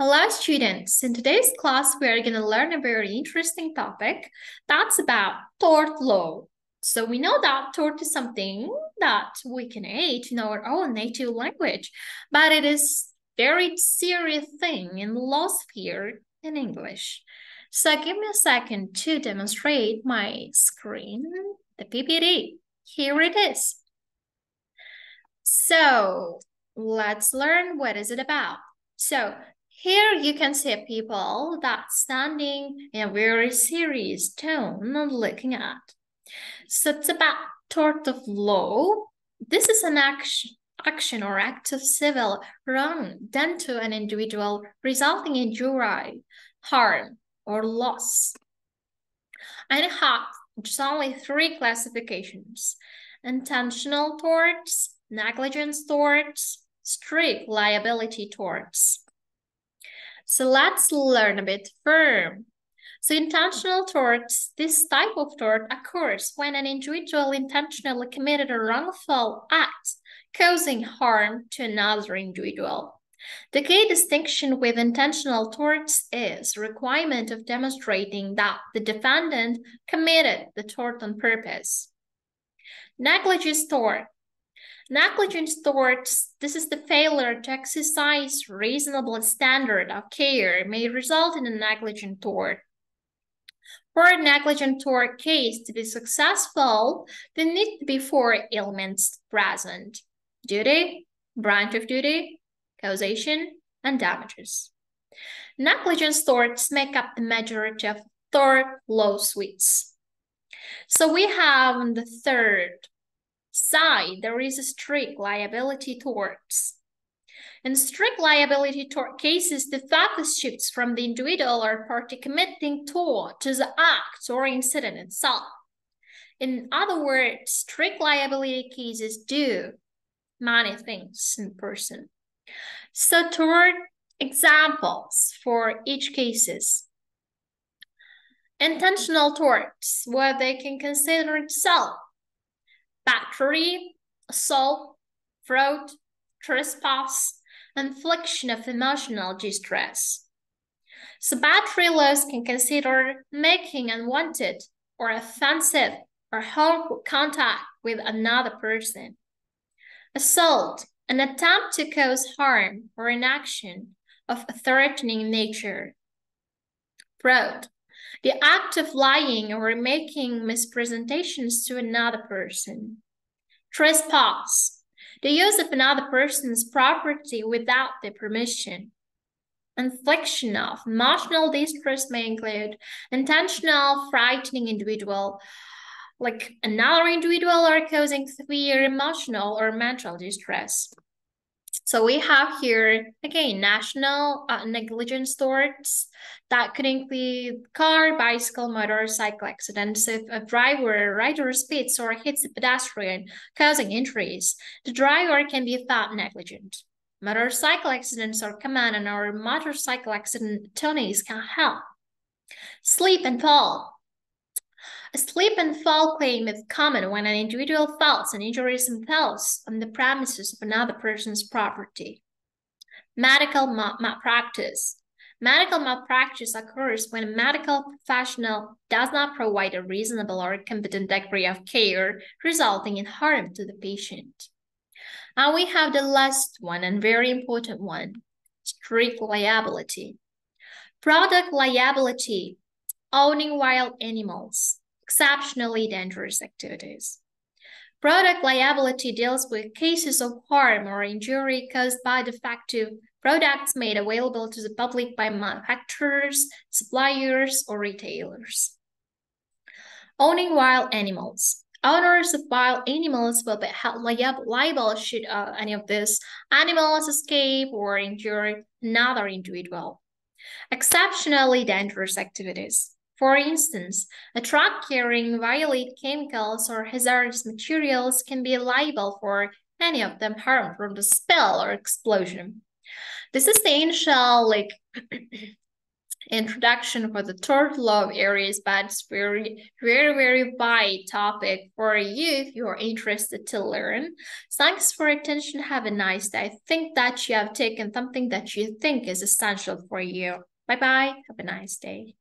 Hello, students. In today's class, we are going to learn a very interesting topic that's about tort law. So we know that tort is something that we can aid in our own native language, but it is very serious thing in the law sphere in English. So give me a second to demonstrate my screen, the PPT. Here it is. So let's learn what is it about. So here you can see people that standing in a very serious tone looking at. So it's about tort of law. This is an action or act of civil wrong done to an individual resulting in injury, harm, or loss. And it has just only three classifications: intentional torts, negligence torts, strict liability torts. So let's learn a bit further. So intentional torts, this type of tort occurs when an individual intentionally committed a wrongful act causing harm to another individual. The key distinction with intentional torts is requirement of demonstrating that the defendant committed the tort on purpose. Negligence tort. Negligence torts, this is the failure to exercise reasonable standard of care may result in a negligent tort. For a negligent tort case to be successful, there need to be four elements present: duty, branch of duty, causation, and damages. Negligence torts make up the majority of tort lawsuits. So we have on the third side, there is a strict liability torts. In strict liability tort cases, the focus shifts from the individual or party committing tort to the act or incident itself. In other words, strict liability cases do many things in person. So tort examples for each cases. Intentional torts, where they can consider itself battery, assault, fraud, trespass, infliction of emotional distress. So battery laws can consider making unwanted or offensive or harmful contact with another person. Assault, an attempt to cause harm or an action of a threatening nature. Fraud, the act of lying or making misrepresentations to another person. Trespass, the use of another person's property without their permission. Infliction of emotional distress may include intentional frightening individual, like another individual, or causing severe emotional or mental distress. So we have here, again, national negligence torts that could include car, bicycle, motorcycle accidents. If a rider speeds or hits a pedestrian, causing injuries, the driver can be found negligent. Motorcycle accidents are common, and our motorcycle accident attorneys can help. Sleep and fall. A slip and fall claim is common when an individual falls and injures themselves on the premises of another person's property. Medical malpractice. Medical malpractice occurs when a medical professional does not provide a reasonable or competent degree of care, resulting in harm to the patient. And we have the last one and very important one, strict liability. Product liability, owning wild animals, exceptionally dangerous activities. Product liability deals with cases of harm or injury caused by defective products made available to the public by manufacturers, suppliers, or retailers. Owning wild animals. Owners of wild animals will be held liable should any of these animals escape or injure another individual. Exceptionally dangerous activities. For instance, a truck carrying violent chemicals or hazardous materials can be liable for any of them harm from the spill or explosion. This is the initial introduction for the tort law areas, but it's very, very, very wide topic for you if you're interested to learn. Thanks for attention. Have a nice day. I think that you have taken something that you think is essential for you. Bye-bye. Have a nice day.